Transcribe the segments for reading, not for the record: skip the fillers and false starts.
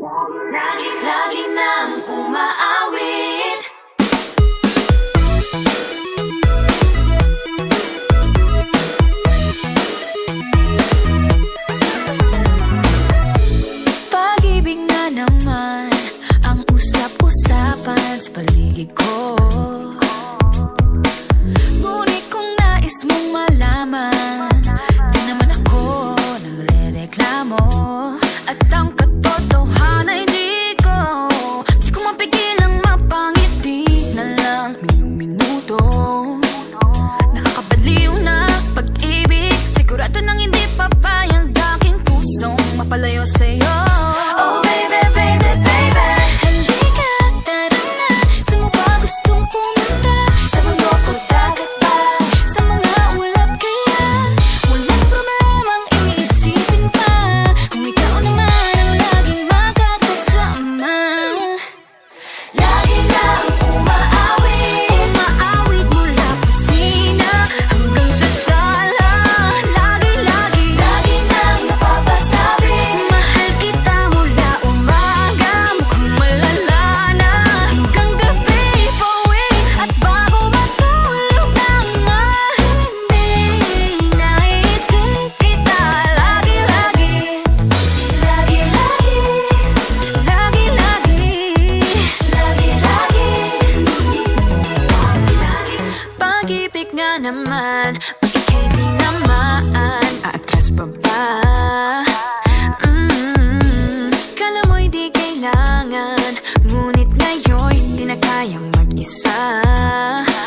Lagi nang umaawit. Pag-ibig na naman ang usap-usapan sa paligid ko. Ngunit kung nais mong malaman, di naman ako nagre-reklamo. At ang katotohanan ay di ko mapigilang mapangiti na lang minuto. Nakakabaliw na pag-ibig, sigurado nang hindi papayag aking pusong mapalayo sa'yo. Oh baby, baby, baby, halika, tara na. Saan mo ba gustong pumunta? Sa mundo ko dagat ba? Sa mga ulap kaya? Walang problemang iniisipin pa, kung ikaw naman ang laging makakasama. Lagi nang umaawit, umaawit mula kusina hanggang sa sala. Lagi nang napapasabi, mahal kita mula umaga, mukhang malala na hanggang gabi. Pauwi at bago matulog nang hindi naisip kita. Pag-ibig nga naman, bakit di naman aatras pa ba? Kala mo'y di kailangan, ngunit ngayon'y di na kayang mag-isa.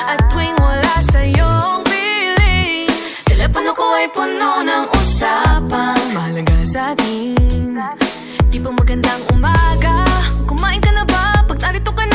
At tuwing wala sa'yong piling, telepono ko ay puno ng usapang mahalaga sa atin. Di ba magandang umaga? Kumain ka na ba? Pag narito ka